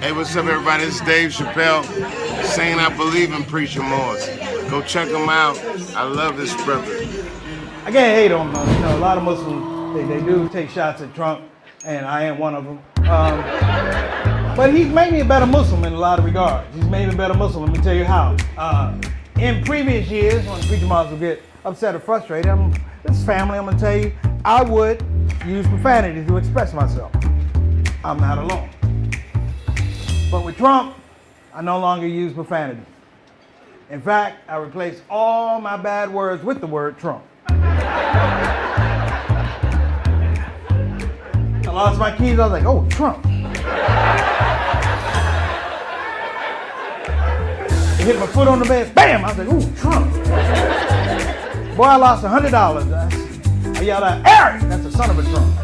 Hey, what's up, everybody? This is Dave Chappelle saying I believe in Preacher Morris. Go check him out. I love this brother. I can't hate on him. A lot of Muslims, they do take shots at Trump, and I am one of them. But he's made me a better Muslim in a lot of regards. He's made me a better Muslim. Let me tell you how. In previous years, when Preacher Morris would get upset or frustrated, this is family, I'm going to tell you, I would use profanity to express myself. I'm not alone. But with Trump, I no longer use profanity. In fact, I replaced all my bad words with the word Trump. I lost my keys, I was like, oh, Trump. I hit my foot on the bed, bam, I was like, ooh, Trump. Boy, I lost $100. I yelled out, Eric, that's the son of a Trump.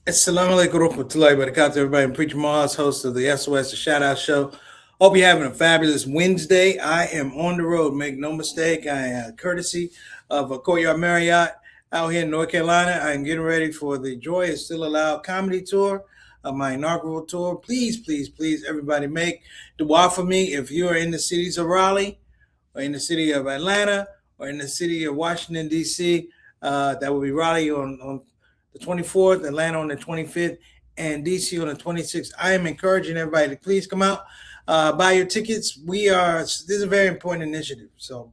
Assalamu alaikum warahmatullahi wabarakatuh, everybody. I'm Preacher Morris, host of the SOS, the ShOUT show. Hope you're having a fabulous Wednesday. I am on the road, make no mistake. I am courtesy of a Courtyard Marriott out here in North Carolina. I'm getting ready for the Joy is Still Allowed comedy tour, my inaugural tour. Please, please, please, everybody make dua for me. If you are in the cities of Raleigh, or in the city of Atlanta, or in the city of Washington, D.C., that will be Raleigh on the 24th, Atlanta on the 25th, and DC on the 26th. I am encouraging everybody to please come out, buy your tickets. This is a very important initiative. So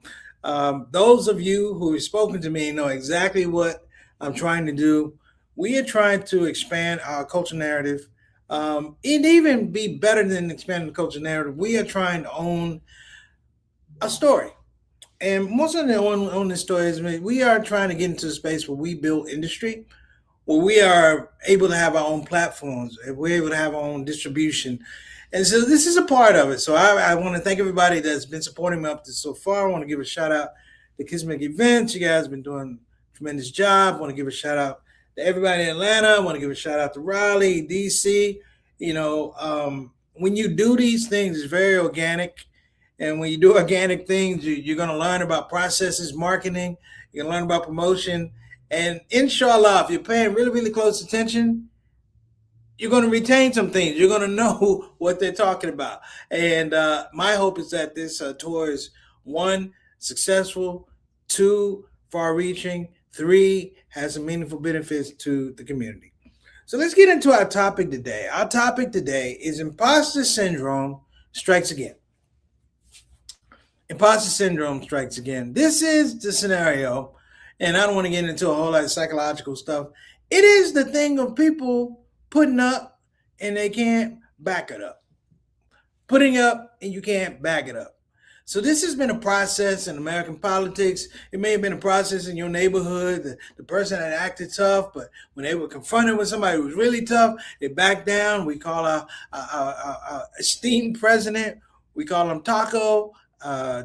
those of you who have spoken to me know exactly what I'm trying to do. We are trying to expand our culture narrative. And even be better than expanding the culture narrative, we are trying to own a story. And most of the own this story is we are trying to get into a space where we build industry, where we are able to have our own platforms, and we're able to have our own distribution. And so this is a part of it. So I want to thank everybody that's been supporting me up to so far. I want to give a shout out to Kismet Events. You guys have been doing a tremendous job. I want to give a shout out to everybody in Atlanta. I want to give a shout out to Raleigh, DC. When you do these things, it's very organic. And when you do organic things, you're going to learn about processes, marketing. You're going to learn about promotion. And inshallah, if you're paying really, really close attention, you're going to retain some things. You're going to know what they're talking about. And my hope is that this tour is 1, successful, 2, far-reaching, 3, has some meaningful benefits to the community. So let's get into our topic today. Our topic today is Imposter Syndrome Strikes Again. Imposter Syndrome strikes again. This is the scenario. And I don't want to get into a whole lot of psychological stuff. It is the thing of people putting up and they can't back it up. Putting up and you can't back it up. So this has been a process in American politics. It may have been a process in your neighborhood. The person that acted tough, but when they were confronted with somebody who was really tough, they backed down. We call our esteemed president, we call him Taco.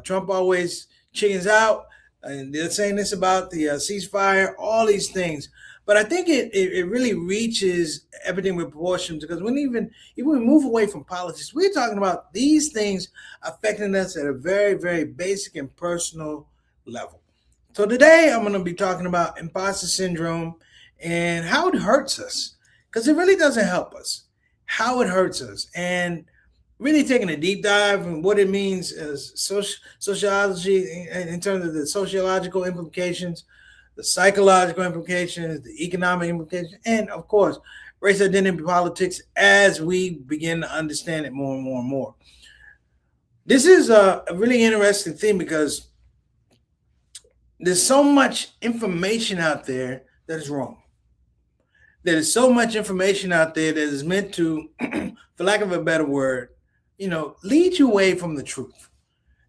Trump always chickens out. And they're saying this about the ceasefire, all these things. But I think it really reaches everything with proportions, because when even we move away from politics, we're talking about these things affecting us at a very, very basic and personal level. So today I'm going to be talking about imposter syndrome and how it hurts us, because it really doesn't help us, how it hurts us. And really taking a deep dive in what it means as sociology in terms of the sociological implications, the psychological implications, the economic implications, and of course, race identity politics as we begin to understand it more and more and more. This is a really interesting thing because there's so much information out there that is wrong. There is so much information out there that is meant to, for lack of a better word, lead you away from the truth.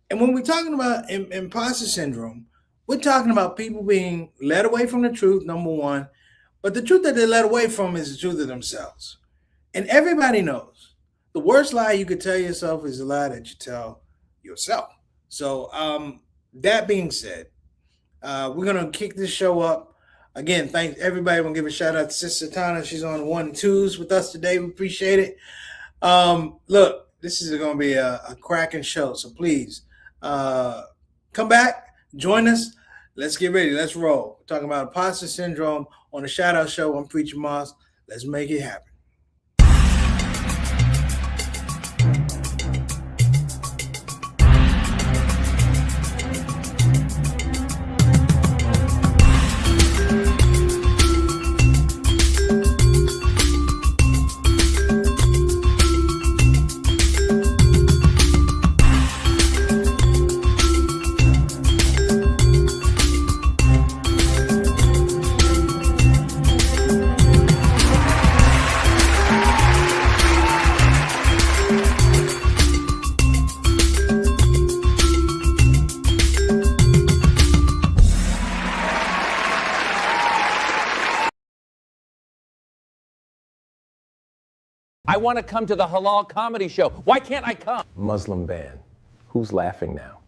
And when we're talking about imposter syndrome, we're talking about people being led away from the truth, number one. But the truth that they're led away from is the truth of themselves. And everybody knows the worst lie you could tell yourself is the lie that you tell yourself. So that being said, we're going to kick this show up Again, thanks everybody. I'm gonna give a shout out to Sister Tana. She's on 1 and 2s with us today. We appreciate it. Look, this is gonna be a cracking show. So please come back, join us. Let's get ready. Let's roll. We're talking about imposter syndrome on the Shout Out Show. I'm Preacher Moss. Let's make it happen. I want to come to the halal comedy show. Why can't I come? Muslim ban. Who's laughing now?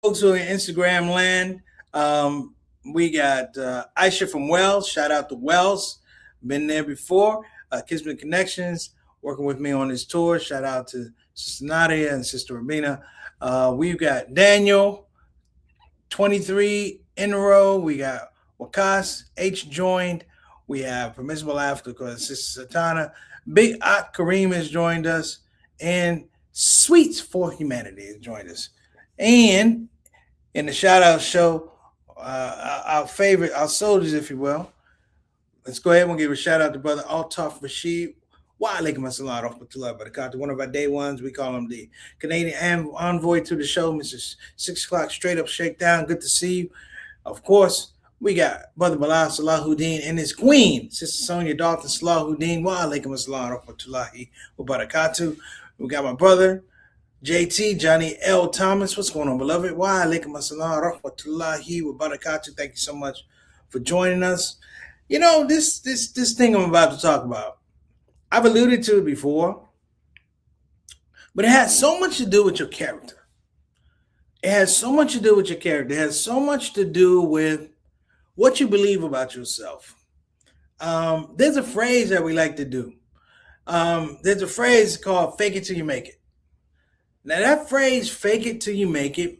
Folks who are in Instagram land, we got Aisha from Wells. Shout out to Wells. Been there before. Kismet Connections working with me on this tour. Shout out to Sister Nadia and Sister Rabina. We've got Daniel. 23 in a row. We got Wakas H joined. We have Permissible Laughter because Sister Satana. Big Ak Kareem has joined us. And Sweets for Humanity has joined us. And in the shout out show, our favorite, our soldiers, if you will. Let's go ahead and give a shout out to Brother Altaf Rashid. Wa alaikum assalam wa rahmatullahi wa barakatuh. One of our day ones, we call him the Canadian envoy to the show, Mr. 6 o'clock straight up shakedown. Good to see you. Of course, we got Brother Bilal Salahuddin and his queen, Sister Sonia Dalton Salahuddin. Wa alaikum assalam wa rahmatullahi wa barakatuh. We got my brother, JT, Johnny L. Thomas. What's going on, beloved? Wa alaikum assalam wa rahmatullahi wa barakatuh. Thank you so much for joining us. You know, this thing I'm about to talk about, I've alluded to it before, but it has so much to do with your character. It has so much to do with your character. It has so much to do with what you believe about yourself. There's a phrase that we like to do. There's a phrase called fake it till you make it. Now that phrase, fake it till you make it,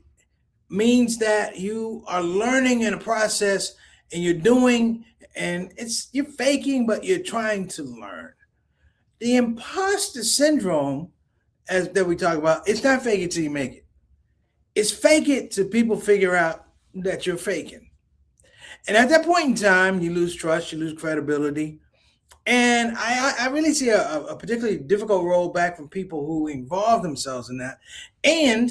means that you are learning in a process and you're doing, and you're faking, but you're trying to learn. The imposter syndrome, that we talk about, it's not fake it till you make it. It's fake it till people figure out that you're faking. And at that point in time, you lose trust, you lose credibility. And I really see a particularly difficult rollback from people who involve themselves in that. And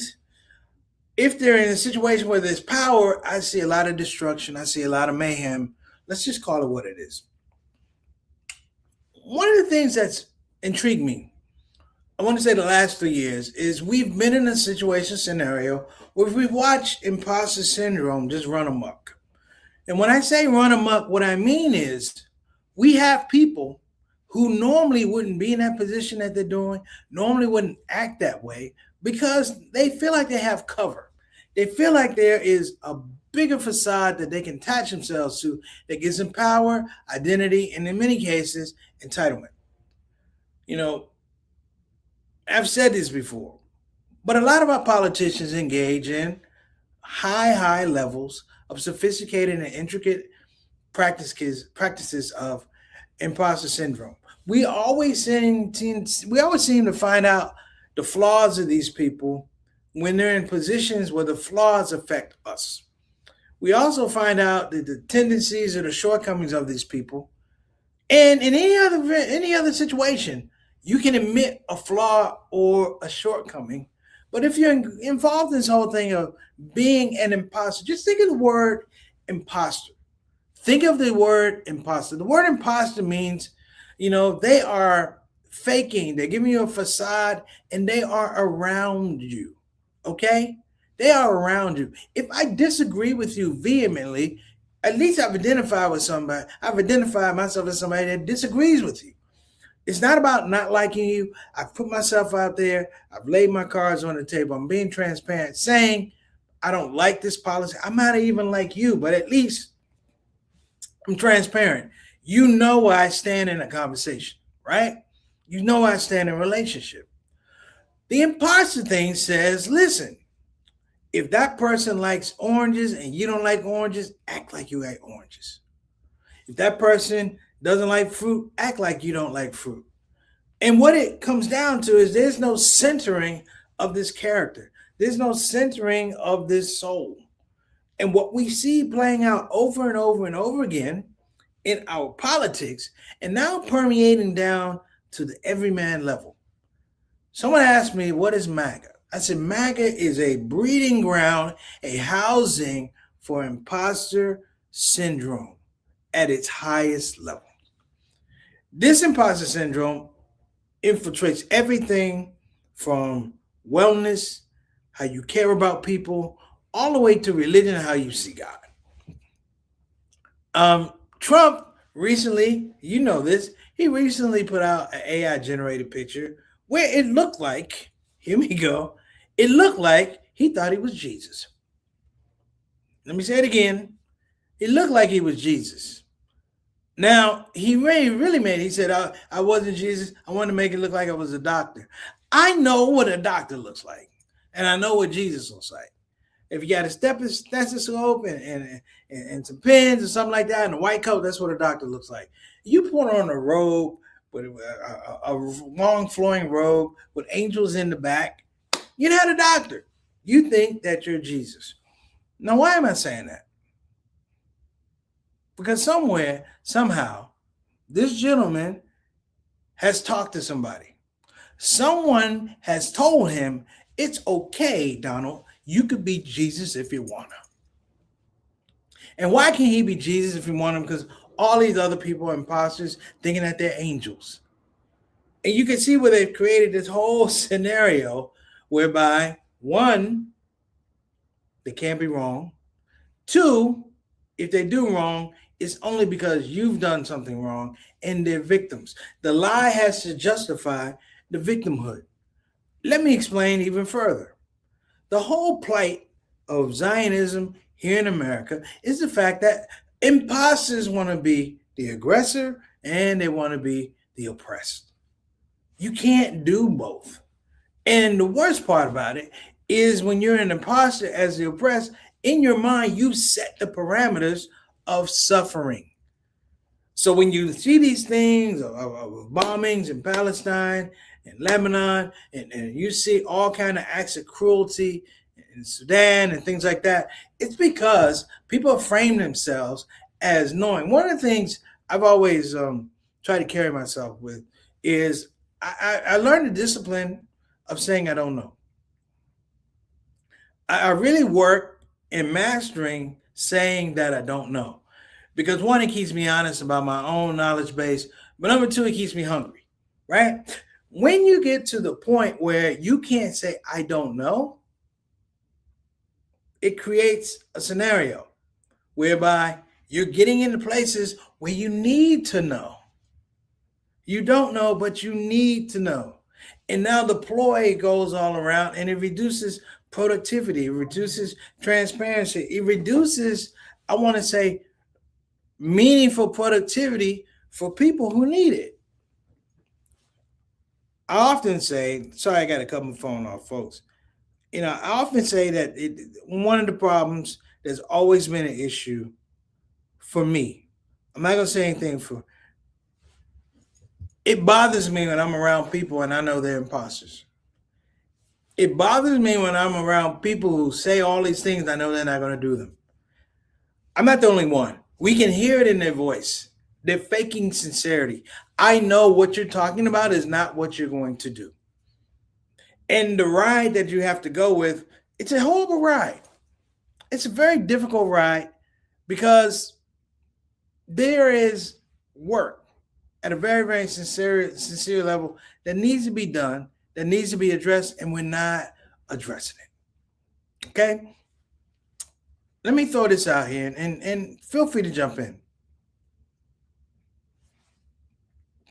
if they're in a situation where there's power, I see a lot of destruction. I see a lot of mayhem. Let's just call it what it is. One of the things that's intrigued me, I want to say the last 3 years, is we've been in a scenario where we've watched imposter syndrome just run amok. And when I say run amok, what I mean is we have people who normally wouldn't be in that position that they're doing, normally wouldn't act that way, because they feel like they have cover. They feel like there is a bigger facade that they can attach themselves to that gives them power, identity, and in many cases, entitlement. You know, I've said this before, but a lot of our politicians engage in high levels of sophisticated and intricate practices of imposter syndrome. We always seem to find out the flaws of these people when they're in positions where the flaws affect us. We also find out that the tendencies or the shortcomings of these people. And in any other situation, you can admit a flaw or a shortcoming. But if you're involved in this whole thing of being an imposter, just think of the word imposter. Think of the word imposter. The word imposter means, they are faking. They're giving you a facade and they are around you. Okay? They are around you. If I disagree with you vehemently, at least I've identified with somebody. I've identified myself as somebody that disagrees with you. It's not about not liking you. I've put myself out there. I've laid my cards on the table. I'm being transparent, saying I don't like this policy. I'm not even like you, but at least I'm transparent. You know where I stand in a conversation, right? You know where I stand in a relationship. The imposter thing says, listen, if that person likes oranges and you don't like oranges, act like you like oranges. If that person doesn't like fruit, act like you don't like fruit. And what it comes down to is there's no centering of this character. There's no centering of this soul. And what we see playing out over and over and over again in our politics and now permeating down to the everyman level. Someone asked me, what is MAGA? I said, MAGA is a breeding ground, a housing for imposter syndrome at its highest level. This imposter syndrome infiltrates everything from wellness, how you care about people, all the way to religion, how you see God. Trump recently, you know this, he recently put out an AI generated picture where it looked like, here we go, it looked like he thought he was Jesus. Let me say it again. It looked like he was Jesus. Now, he really made it. He said, I wasn't Jesus. I wanted to make it look like I was a doctor. I know what a doctor looks like, and I know what Jesus looks like. If you got a stethoscope and some pins or something like that and a white coat, that's what a doctor looks like. You put on a robe, with a long flowing robe with angels in the back, you're not a doctor. You think that you're Jesus. Now, why am I saying that? Because somewhere, somehow, this gentleman has talked to somebody. Someone has told him, it's okay, Donald, you could be Jesus if you want to. And why can't he be Jesus if you want him? Because all these other people are imposters thinking that they're angels. And you can see where they've created this whole scenario whereby, one, they can't be wrong. Two, if they do wrong, it's only because you've done something wrong and they're victims. The lie has to justify the victimhood. Let me explain even further. The whole plight of Zionism here in America is the fact that imposters want to be the aggressor and they want to be the oppressed. You can't do both. And the worst part about it is when you're an imposter as the oppressed, in your mind, you set the parameters of suffering. So when you see these things of bombings in Palestine and Lebanon, and you see all kind of acts of cruelty in Sudan and things like that, it's because people frame themselves as knowing. One of the things I've always tried to carry myself with is I learned the discipline of saying I don't know. I really work in mastering saying that I don't know. Because one, it keeps me honest about my own knowledge base. But number two, it keeps me hungry, right? When you get to the point where you can't say, I don't know, it creates a scenario whereby you're getting into places where you need to know. You don't know, but you need to know. And now the ploy goes all around and it reduces productivity, it reduces transparency, it reduces, I want to say, meaningful productivity for people who need it. I often say, sorry, I got to cut my phone off, folks. I often say that one of the problems that's always been an issue for me, I'm not going to say anything it bothers me when I'm around people and I know they're imposters. It bothers me when I'm around people who say all these things, I know they're not going to do them. I'm not the only one. We can hear it in their voice. They're faking sincerity. I know what you're talking about is not what you're going to do. And the ride that you have to go with, it's a horrible ride. It's a very difficult ride because there is work at a very, very sincere level that needs to be done, that needs to be addressed, and we're not addressing it. Okay? Let me throw this out here and feel free to jump in.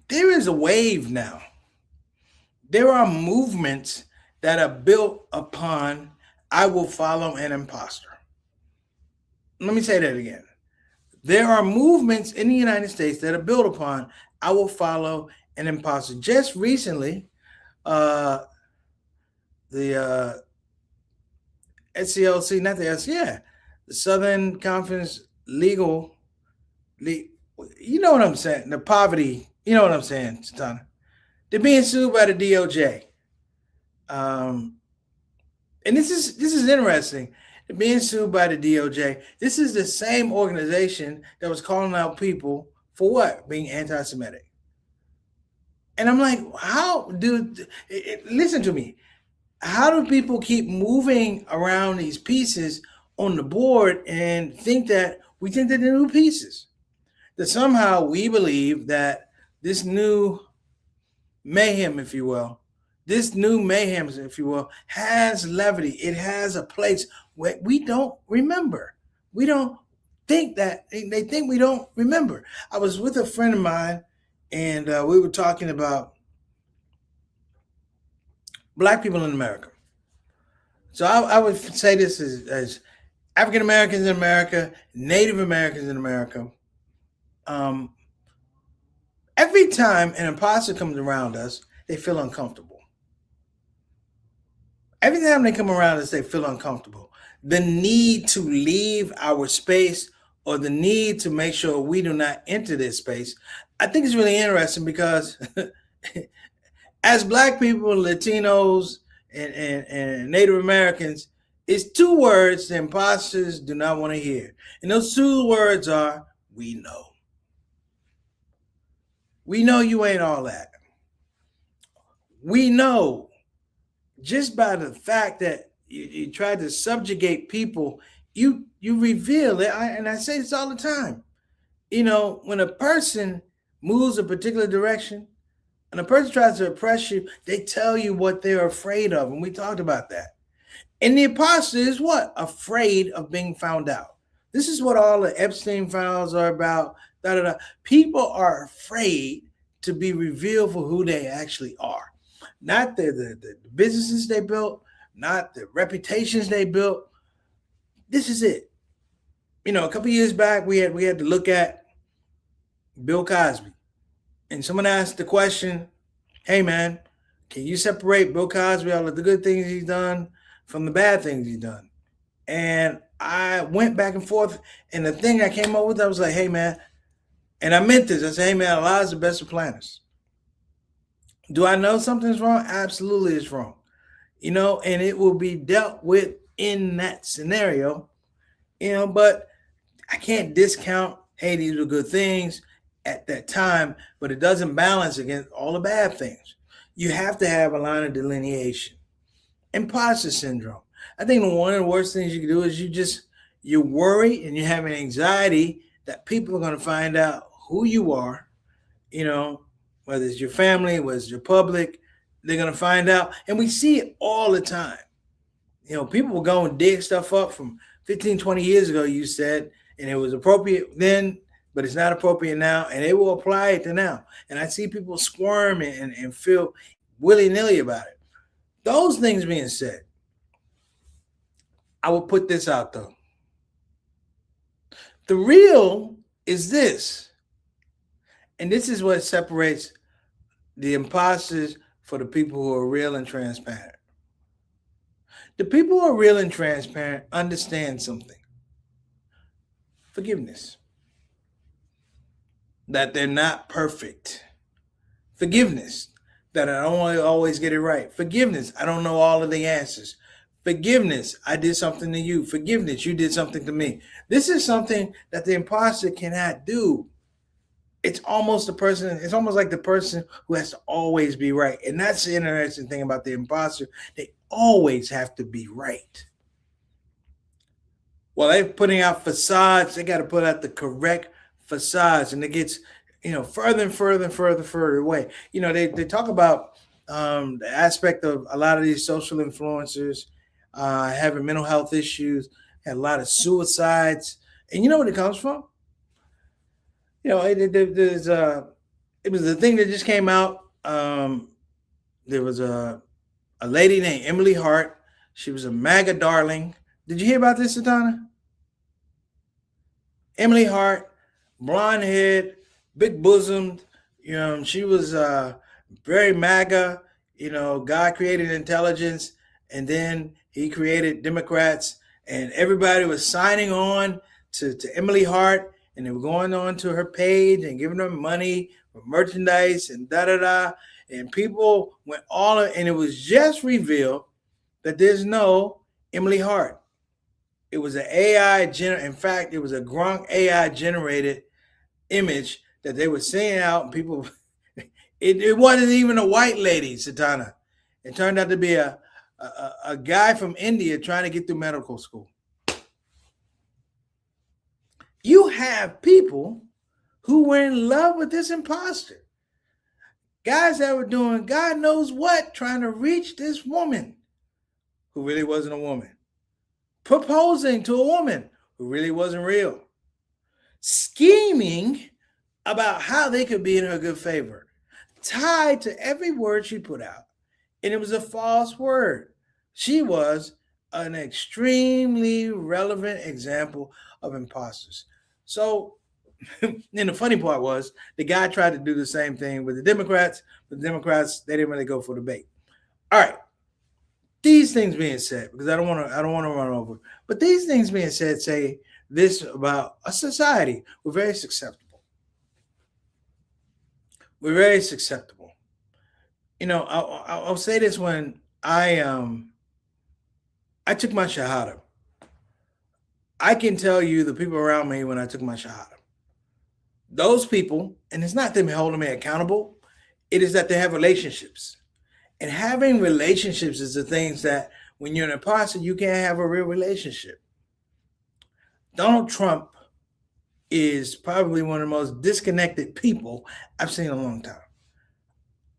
There is is a wave now. There are movements that are built upon I will follow an imposter. Let me say that again. There are movements in the United States that are built upon I will follow an imposter. Just recently, the SCLC, not the SCLC, the Southern Conference you know what I'm saying? The poverty, you know what I'm saying, Stana? They're being sued by the DOJ. And this is interesting. They're being sued by the DOJ. This is the same organization that was calling out people for what? Being anti-Semitic. And I'm like, listen to me. How do people keep moving around these pieces on the board and think that they're new pieces? That somehow we believe that this new mayhem, if you will, has levity. It has a place where we don't remember. We don't think that. They think we don't remember. I was with a friend of mine, and we were talking about Black people in America. So I would say this as African Americans in America, Native Americans in America. Every time an imposter comes around us, they feel uncomfortable. Every time they come around us, they feel uncomfortable. The need to leave our space or the need to make sure we do not enter this space, I think it's really interesting because as Black people, Latinos, and Native Americans, it's two words the imposters do not want to hear. And those two words are, we know. We know you ain't all that. We know just by the fact that you tried to subjugate people, you reveal it. And I say this all the time. You know, when a person moves a particular direction, and a person tries to oppress you, they tell you what they're afraid of. And we talked about that. And the imposter is what? Afraid of being found out. This is what all the Epstein files are about. People are afraid to be revealed for who they actually are. Not the businesses they built, not the reputations they built. This is it. You know, a couple of years back, we had to look at Bill Cosby. And someone asked the question, hey, man, can you separate Bill Cosby, all of the good things he's done, from the bad things he's done? And I went back and forth. And the thing I came up with, I was like, hey, man, and I meant this. I said, hey, man, Allah is the best of planners. Do I know something's wrong? Absolutely it's wrong. You know, and it will be dealt with in that scenario, you know, but I can't discount, hey, these are good things at that time, but it doesn't balance against all the bad things. You have to have a line of delineation. Imposter syndrome. I think one of the worst things you can do is you worry and you have an anxiety that people are going to find out who you are, you know, whether it's your family, whether it's your public, they're going to find out. And we see it all the time. You know, people will go and dig stuff up from 15, 20 years ago, you said, and it was appropriate then, but it's not appropriate now, and they will apply it to now. And I see people squirm and feel willy-nilly about it. Those things being said, I will put this out, though. The real is this, and this is what separates the imposters for the people who are real and transparent. The people who are real and transparent understand something. Forgiveness. That they're not perfect. Forgiveness. That I don't always get it right. Forgiveness. I don't know all of the answers. Forgiveness. I did something to you. Forgiveness. You did something to me. This is something that the imposter cannot do. It's almost like the person who has to always be right. And that's the interesting thing about the imposter. They always have to be right. Well, they're putting out facades. They got to put out the correct facades, and it gets, you know, further and further away. You know, they talk about the aspect of a lot of these social influencers having mental health issues, had a lot of suicides, and you know what it comes from? You know, there's it was the thing that just came out. There was a lady named Emily Hart. She was a MAGA darling. Did you hear about this, Satana? Emily Hart, blonde head, big bosomed. She was very MAGA. God created intelligence, and then he created Democrats, and everybody was signing on to Emily Hart, and they were going on to her page and giving her money for merchandise and da-da-da. And people went all in, and it was just revealed that there's no Emily Hart. It was an AI in fact, it was a Gronk AI generated image that they were sending out, and people it wasn't even a white lady, Satana. It turned out to be a guy from India trying to get through medical school. You have people who were in love with this imposter. Guys that were doing God knows what, trying to reach this woman who really wasn't a woman. Proposing to a woman who really wasn't real. Scheming about how they could be in her good favor. Tied to every word she put out. And it was a false word. She was an extremely relevant example of imposters. So, and the funny part was the guy tried to do the same thing with the Democrats, but the Democrats, they didn't really go for the bait. All right. These things being said, because I don't want to run over, but these things being said say this about a society. We're very susceptible. We're very susceptible. I'll say this when I took my ShOUT. I can tell you the people around me when I took my ShOUT. Those people, and it's not them holding me accountable, it is that they have relationships. And having relationships is the things that when you're an imposter, you can't have a real relationship. Donald Trump is probably one of the most disconnected people I've seen in a long time.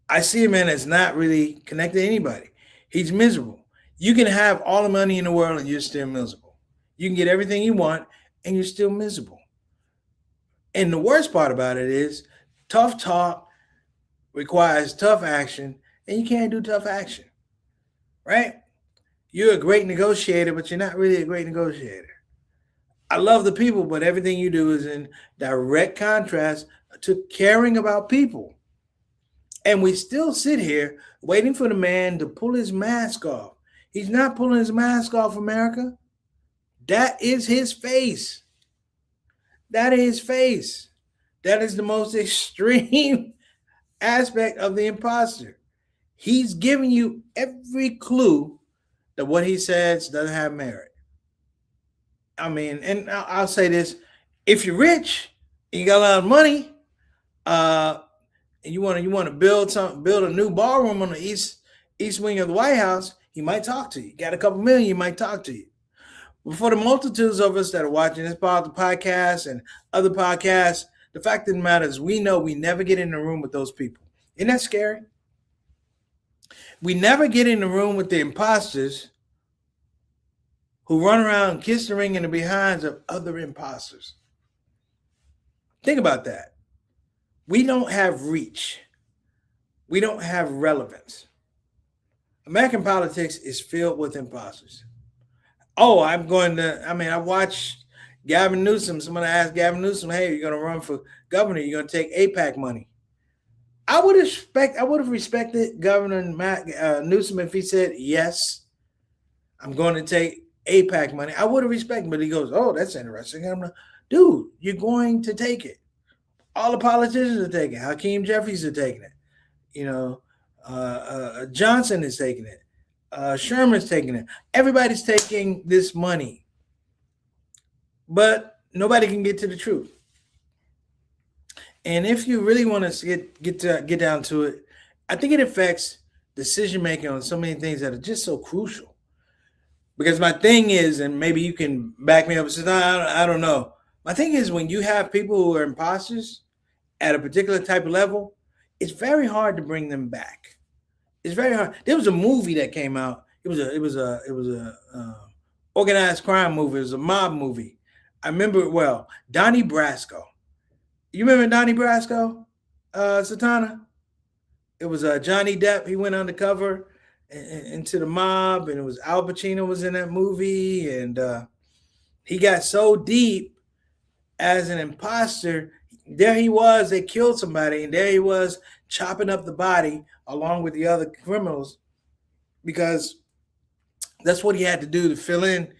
I see a man that's not really connected to anybody. He's miserable. You can have all the money in the world and you're still miserable. You can get everything you want and you're still miserable. And the worst part about it is tough talk requires tough action, and you can't do tough action, right? You're a great negotiator, but you're not really a great negotiator. I love the people, but everything you do is in direct contrast to caring about people. And we still sit here waiting for the man to pull his mask off. He's not pulling his mask off, America. That is his face. That is his face. That is the most extreme aspect of the imposter. He's giving you every clue that what he says doesn't have merit. I mean, and I'll say this: if you're rich and you got a lot of money, and you want to build a new ballroom on the east wing of the White House, he might talk to you. Got a couple million, he might talk to you. But for the multitudes of us that are watching this podcast and other podcasts, the fact of the matter is we know we never get in the room with those people. Isn't that scary? We never get in the room with the imposters who run around and kiss the ring in the behinds of other imposters. Think about that. We don't have reach. We don't have relevance. American politics is filled with imposters. Oh, I watched Gavin Newsom. Somebody asked Gavin Newsom, hey, you're going to run for governor. You're going to take AIPAC money. I would have respected Governor Newsom if he said, yes, I'm going to take AIPAC money. I would have respected, but he goes, oh, that's interesting. I'm like, dude, you're going to take it. All the politicians are taking it. Hakeem Jeffries are taking it. Johnson is taking it. Sherman's taking it. Everybody's taking this money. But nobody can get to the truth. And if you really want to get down to it, I think it affects decision making on so many things that are just so crucial. Because my thing is, and maybe you can back me up and say, no, I don't know. My thing is, when you have people who are imposters at a particular type of level, it's very hard to bring them back. It's very hard. There was a movie that came out. It was a organized crime movie. It was a mob movie. I remember it well. Donnie Brasco. You remember Donnie Brasco? Satana? It was Johnny Depp. He went undercover into the mob, and it was Al Pacino was in that movie, and he got so deep as an imposter. There he was. They killed somebody, and there he was chopping up the body along with the other criminals because that's what he had to do to fill in.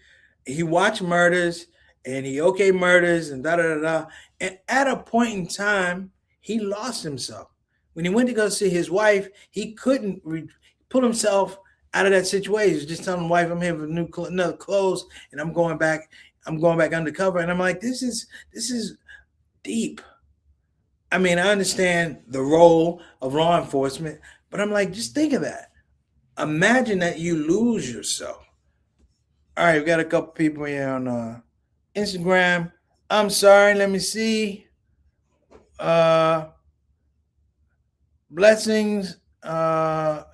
He watched murders and he okayed murders and da da da da. And at a point in time, he lost himself. When he went to go see his wife, he couldn't pull himself out of that situation. He was just telling the wife, "I'm here for another clothes, and I'm going back undercover." And I'm like, this is deep. I mean, I understand the role of law enforcement, but I'm like, just think of that. Imagine that you lose yourself. All right, we got a couple people here on Instagram. I'm sorry, let me see. Blessings on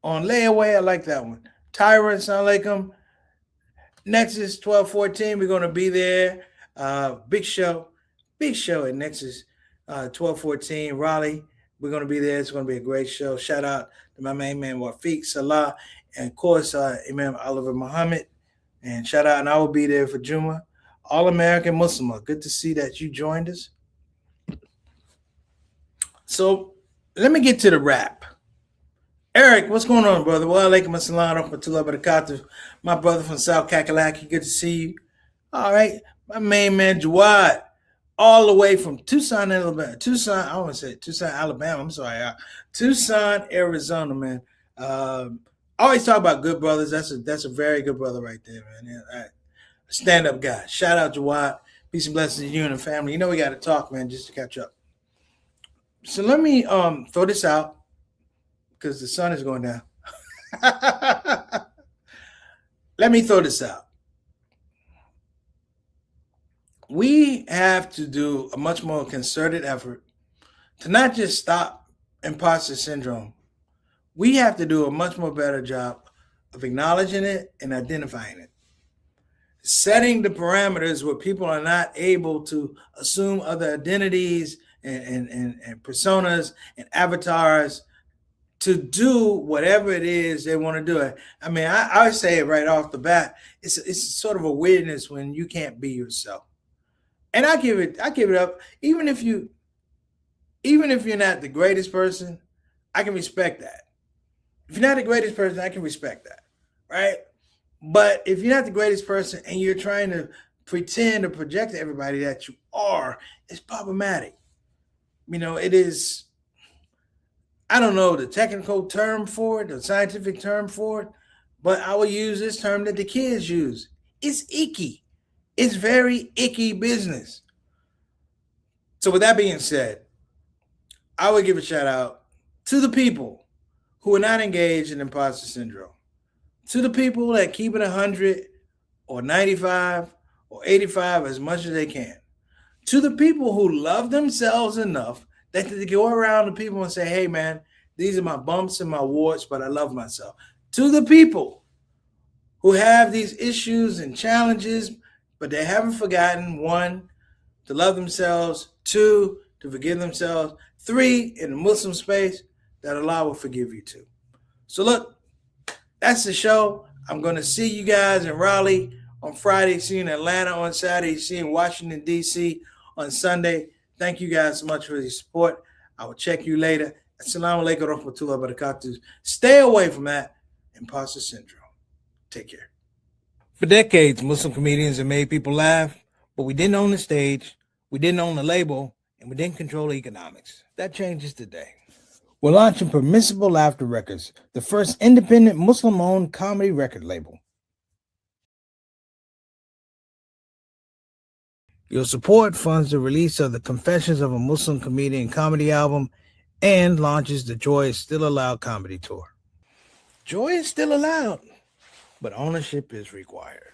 layaway. I like that one. Tyra, assalamu alaikum. Nexus 1214, we're going to be there. Big show at Nexus 1214 Raleigh. We're going to be there. It's going to be a great show. Shout out to my main man Wafiq Salah, and of course Imam Oliver Muhammad. And shout out, and I will be there for Juma. All American Muslim. Good to see that you joined us. So let me get to the rap. Eric, what's going on, brother? Wa alaikum assalam wa rahmatullahi wa barakatuh. My brother from South Kakalaki, good to see you. All right, my main man Jawad, all the way from Tucson, Alabama. Tucson, Arizona, man. I always talk about good brothers. That's a very good brother right there, man. Yeah, all right. Stand-up guy. Shout out Jawad. Peace and blessings to you and the family. You know we got to talk, man, just to catch up. So let me throw this out because the sun is going down. Let me throw this out. We have to do a much more concerted effort to not just stop imposter syndrome. We have to do a much more better job of acknowledging it and identifying it. Setting the parameters where people are not able to assume other identities and personas and avatars to do whatever it is they want to do. I mean, I say it right off the bat. It's sort of a weirdness when you can't be yourself. And I give it up. Even if you're not the greatest person, I can respect that. If you're not the greatest person, I can respect that, right? But if you're not the greatest person and you're trying to pretend or project to everybody that you are, it's problematic. You know, it is, I don't know the technical term for it, the scientific term for it, but I will use this term that the kids use. It's icky. It's very icky business. So with that being said, I would give a shout out to the people who are not engaged in imposter syndrome, to the people that keep it 100 or 95 or 85 as much as they can, to the people who love themselves enough that they go around to people and say, "Hey, man, these are my bumps and my warts, but I love myself." To the people who have these issues and challenges, but they haven't forgotten, 1, to love themselves, 2, to forgive themselves, 3, in the Muslim space, that Allah will forgive you too. So look, that's the show. I'm going to see you guys in Raleigh on Friday, see you in Atlanta on Saturday, see you in Washington, D.C. on Sunday. Thank you guys so much for your support. I will check you later. Assalamu alaikum wa rahmatullahi wa barakatuh. Stay away from that imposter syndrome. Take care. For decades, Muslim comedians have made people laugh, but we didn't own the stage, we didn't own the label, and we didn't control economics. That changes today. We're launching Permissible Laughter Records, the first independent Muslim-owned comedy record label. Your support funds the release of the Confessions of a Muslim Comedian comedy album and launches the Joy is Still Allowed comedy tour. Joy is still allowed, but ownership is required.